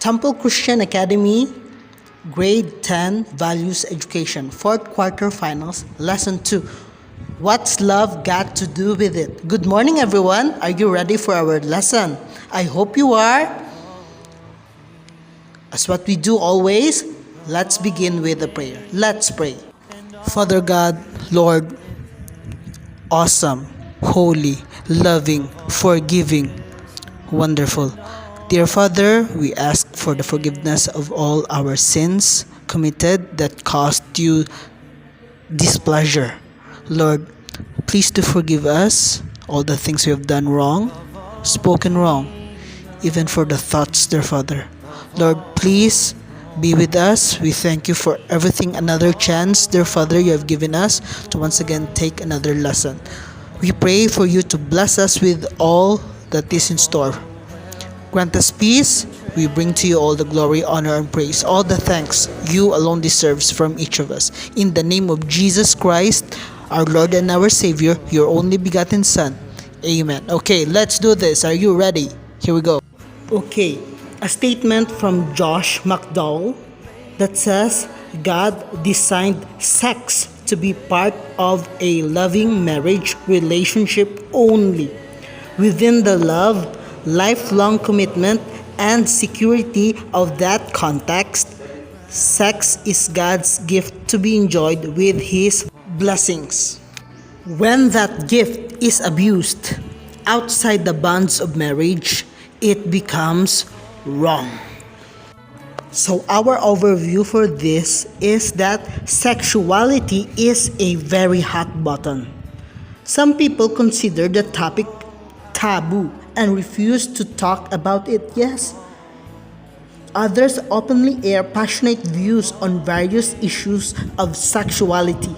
Temple Christian Academy, Grade 10 Values Education, Fourth Quarter Finals, Lesson 2. What's love got to do with it? Good morning, everyone. Are you ready for our lesson? I hope you are. As what we do always, let's begin with a prayer. Let's pray. Father God, Lord, awesome, holy, loving, forgiving, wonderful. Dear Father, we ask for the forgiveness of all our sins committed that caused you displeasure. Lord, please do forgive us all the things we have done wrong, spoken wrong, even for the thoughts, dear Father. Lord, please be with us. We thank you for everything, another chance, dear Father, you have given us to once again take another lesson. We pray for you to bless us with all that is in store. Grant us peace. We bring to you all the glory, honor, and praise, all the thanks you alone deserves from each of us. In the name of Jesus Christ, our Lord and our Savior, your only begotten Son. Amen. Okay, let's do this. Are you ready? Here we go. Okay, a statement from Josh McDowell that says God designed sex to be part of a loving marriage relationship only. Within the love, lifelong commitment, and security of that context, sex is God's gift to be enjoyed with His blessings. When that gift is abused outside the bonds of marriage, it becomes wrong. So our overview for this is that sexuality is a very hot button. Some people consider the topic taboo and refuse to talk about it, yes. Others openly air passionate views on various issues of sexuality.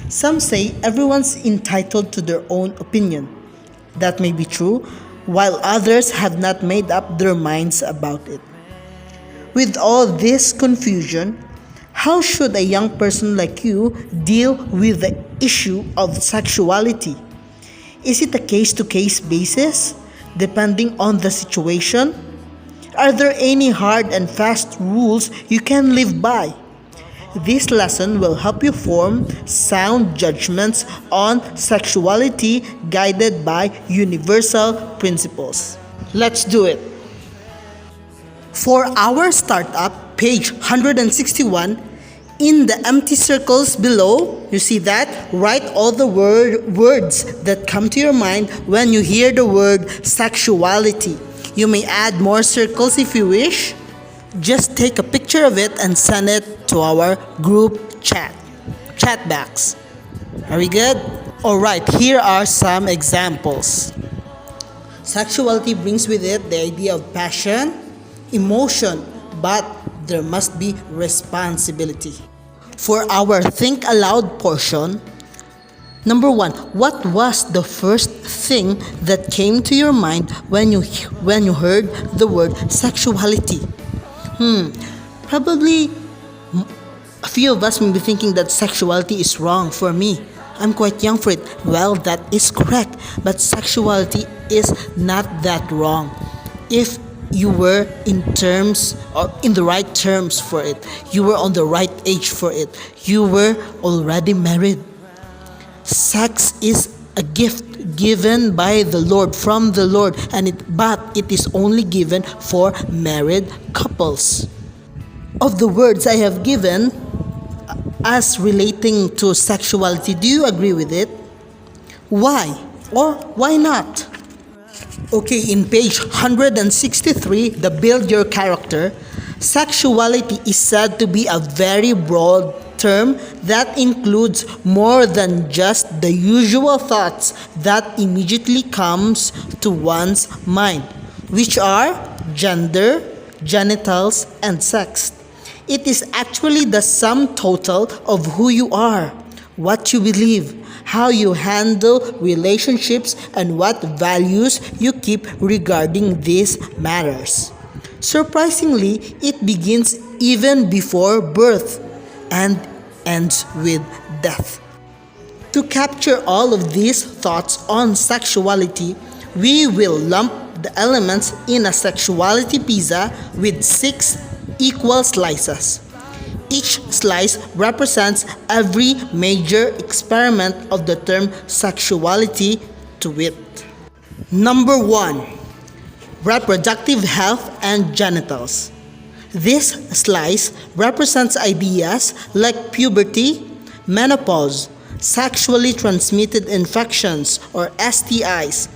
Some say everyone's entitled to their own opinion. That may be true, while others have not made up their minds about it. With all this confusion, how should a young person like you deal with the issue of sexuality? Is it a case-to-case basis, depending on the situation? Are there any hard and fast rules you can live by? This lesson will help you form sound judgments on sexuality guided by universal principles. Let's do it. For our startup, page 161, in the empty circles below, you see that? Write all the words that come to your mind when you hear the word sexuality. You may add more circles if you wish. Just take a picture of it and send it to our group chat box. Are we good? Alright, here are some examples. Sexuality brings with it the idea of passion, emotion, but there must be responsibility. For our Think Aloud portion, number 1, what was the first thing that came to your mind when you heard the word sexuality? Probably a few of us may be thinking that sexuality is wrong. For me, I'm quite young for it. Well, that is correct, but sexuality is not that wrong if you were in terms or in the right terms for it. You were on the right age for it. You were already married. Sex is a gift given by the Lord, from the Lord, but it is only given for married couples. Of the words I have given as relating to sexuality, do you agree with it? Why? Or why not? Okay, in page 163, the Build Your Character, sexuality is said to be a very broad term that includes more than just the usual thoughts that immediately comes to one's mind, which are gender, genitals, and sex. It is actually the sum total of who you are, what you believe, how you handle relationships, and what values you keep regarding these matters. Surprisingly, it begins even before birth and ends with death. To capture all of these thoughts on sexuality, we will lump the elements in a sexuality pizza with 6 equal slices. Each slice represents every major experiment of the term sexuality to wit. Number 1. Reproductive health and genitals. This slice represents ideas like puberty, menopause, sexually transmitted infections or STIs,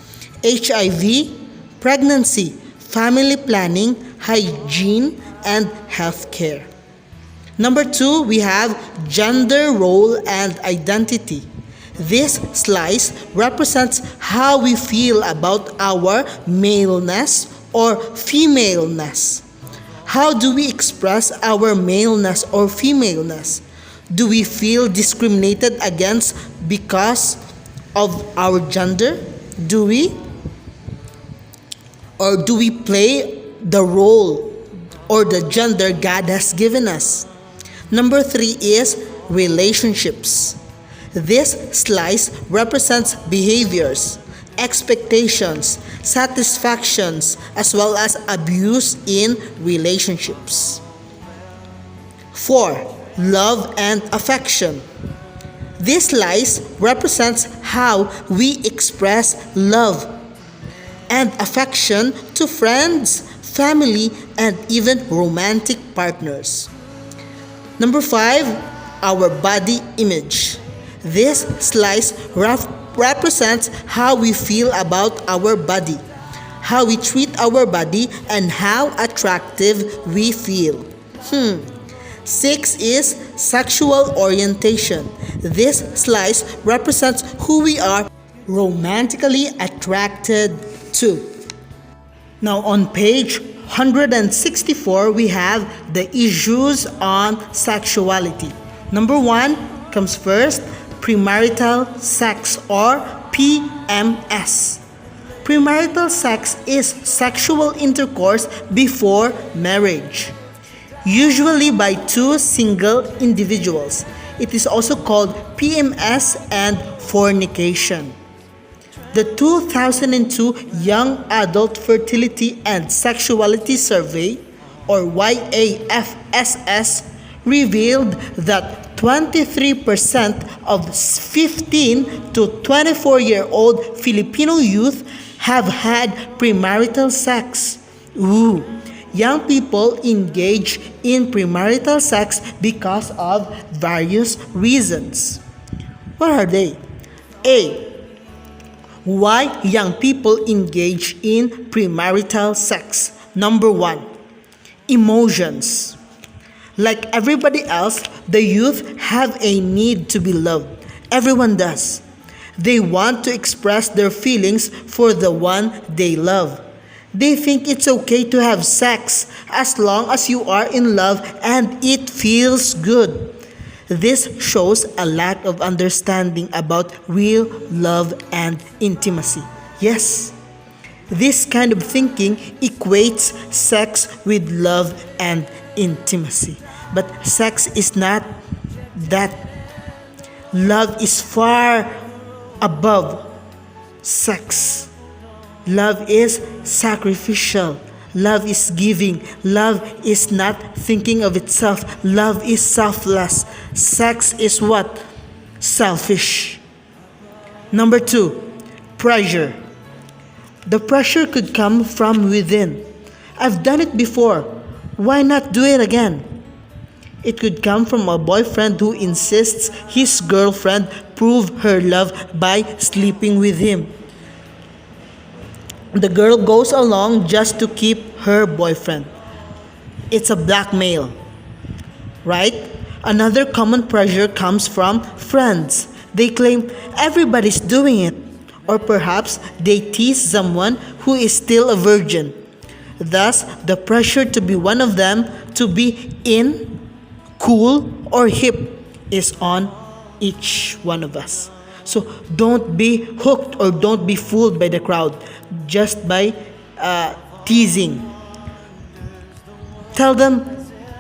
HIV, pregnancy, family planning, hygiene, and healthcare. Number 2, we have gender role and identity. This slice represents how we feel about our maleness or femaleness. How do we express our maleness or femaleness? Do we feel discriminated against because of our gender? Do we? Or do we play the role or the gender God has given us? Number 3 is relationships. This slice represents behaviors, expectations, satisfactions, as well as abuse in relationships. 4. Love and affection. This slice represents how we express love and affection to friends, family, and even romantic partners. Number 5, our body image. This slice represents how we feel about our body, how we treat our body, and how attractive we feel. 6 is sexual orientation. This slice represents who we are romantically attracted to. Now on page 164, we have the issues on sexuality. Number 1 comes first, premarital sex or PMS. Premarital sex is sexual intercourse before marriage, usually by 2 single individuals. It is also called PMS and fornication. The 2002 Young Adult Fertility and Sexuality Survey, or YAFSS, revealed that 23% of 15 to 24-year-old Filipino youth have had premarital sex. Young people engage in premarital sex because of various reasons. What are they? A. Why young people engage in premarital sex? Number 1, emotions. Like everybody else, the youth have a need to be loved. Everyone does. They want to express their feelings for the one they love. They think it's okay to have sex as long as you are in love and it feels good. This shows a lack of understanding about real love and intimacy. Yes, this kind of thinking equates sex with love and intimacy. But sex is not that. Love is far above sex. Love is sacrificial. Love is giving. Love is not thinking of itself. Love is selfless. Sex is what? Selfish. Number 2, pressure. The pressure could come from within. I've done it before. Why not do it again? It could come from a boyfriend who insists his girlfriend prove her love by sleeping with him. The girl goes along just to keep her boyfriend. It's a blackmail, right? Another common pressure comes from friends. They claim everybody's doing it. Or perhaps they tease someone who is still a virgin. Thus, the pressure to be one of them, to be in, cool, or hip is on each one of us. So don't be hooked or don't be fooled by the crowd just by teasing. Tell them,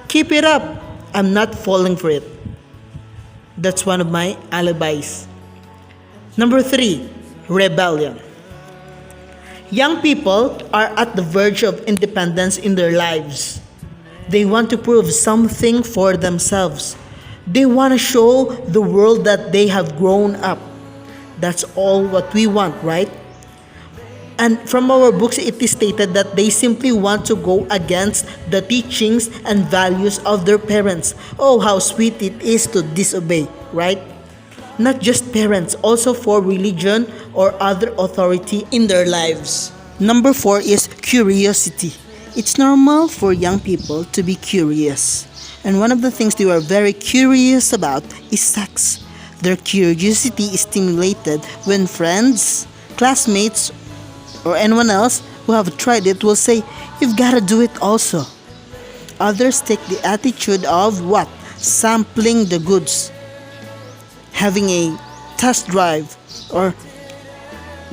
keep it up. I'm not falling for it. That's one of my alibis. Number 3, rebellion. Young people are at the verge of independence in their lives. They want to prove something for themselves. They want to show the world that they have grown up. That's all what we want, right? And from our books, it is stated that they simply want to go against the teachings and values of their parents. Oh, how sweet it is to disobey, right? Not just parents, also for religion or other authority in their lives. Number four is curiosity. It's normal for young people to be curious. And one of the things they are very curious about is sex. Their curiosity is stimulated when friends, classmates, or anyone else who have tried it will say, you've got to do it also. Others take the attitude of what? Sampling the goods, having a test drive, or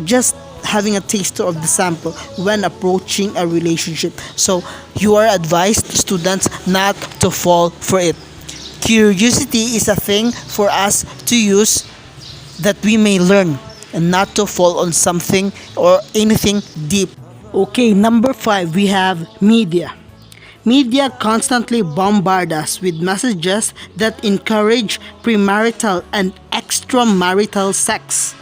just having a taster of the sample when approaching a relationship. So you are advised, students, not to fall for it. Curiosity is a thing for us to use that we may learn and not to fall on something or anything deep. Okay, number five, we have media. Media constantly bombard us with messages that encourage premarital and extramarital sex.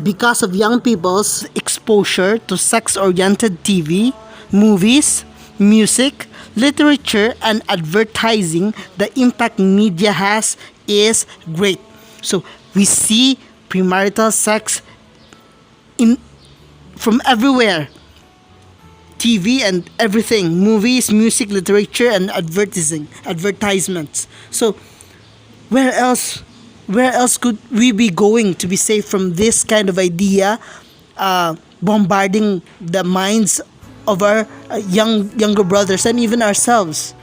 Because of young people's exposure to sex-oriented TV, movies, music, literature, and advertising, the impact media has is great. So we see premarital sex in from everywhere. TV and everything, movies, music, literature, and advertisements. So where else could we be going to be safe from this kind of idea bombarding the minds of our younger brothers and even ourselves?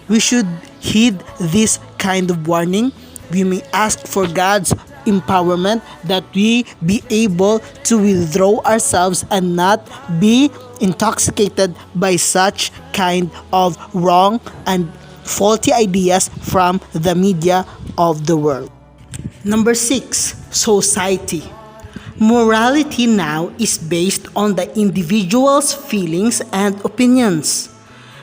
We should heed this kind of warning. We may ask for God's empowerment that we be able to withdraw ourselves and not be intoxicated by such kind of wrong and faulty ideas from the media of the world. Number six, society. Morality now is based on the individual's feelings and opinions.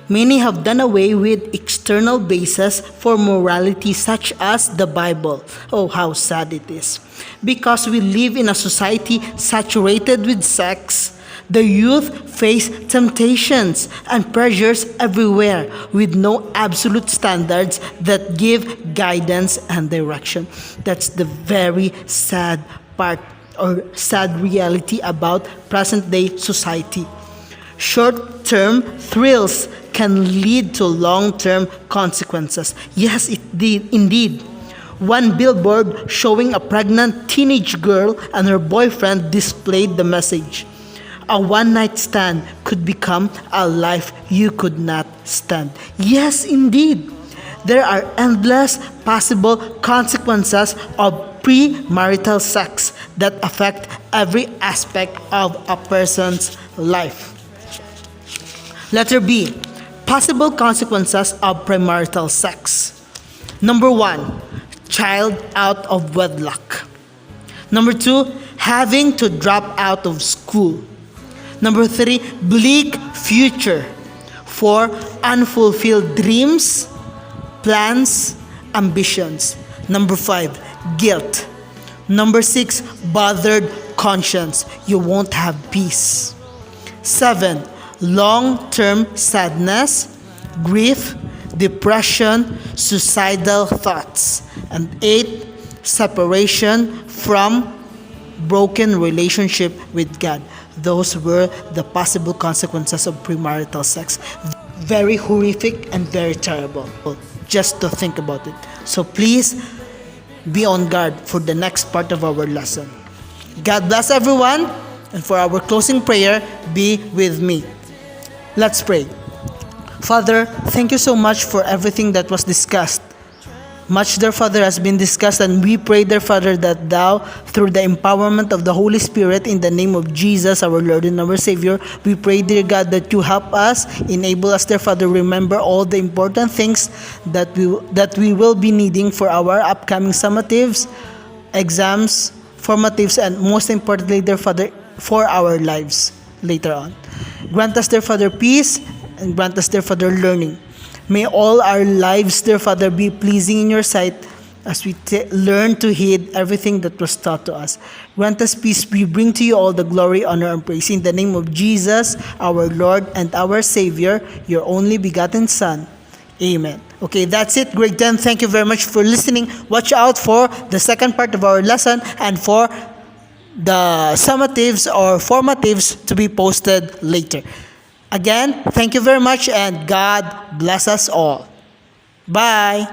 Many have done away with external basis for morality such as the Bible. Oh, how sad it is. Because we live in a society saturated with sex, the youth face temptations and pressures everywhere with no absolute standards that give guidance and direction. That's the very sad part or sad reality about present day society. Short-term thrills can lead to long-term consequences. Yes, it did indeed. One billboard showing a pregnant teenage girl and her boyfriend displayed the message. A one-night stand could become a life you could not stand. Yes, indeed. There are endless possible consequences of premarital sex that affect every aspect of a person's life. Letter B. Possible consequences of premarital sex. Number one, child out of wedlock. Number two, having to drop out of school. Number three, bleak future. Four, unfulfilled dreams, plans, ambitions. Number five, guilt. Number six, bothered conscience. You won't have peace. 7. Long-term sadness, grief, depression, suicidal thoughts. And 8. Separation from broken relationship with God. Those were the possible consequences of premarital sex. Very horrific and very terrible. Just to think about it. So please be on guard for the next part of our lesson. God bless everyone. And for our closing prayer, be with me. Let's pray. Father, thank you so much for everything that was discussed. Much, dear Father, has been discussed, and we pray, dear Father, that Thou, through the empowerment of the Holy Spirit, in the name of Jesus, our Lord and our Savior, we pray, dear God, that You help us, enable us, dear Father, remember all the important things that we will be needing for our upcoming summatives, exams, formatives, and most importantly, dear Father, for our lives. later on. Grant us, dear Father, peace, and grant us, dear Father, learning. May all our lives, dear Father, be pleasing in your sight as we learn to heed everything that was taught to us. Grant us peace. We bring to you all the glory, honor, and praise. In the name of Jesus, our Lord and our Savior, your only begotten Son. Amen. Okay, that's it. Grade 10. Thank you very much for listening. Watch out for the second part of our lesson and for the summatives or formatives to be posted later. Again, thank you very much and God bless us all. Bye.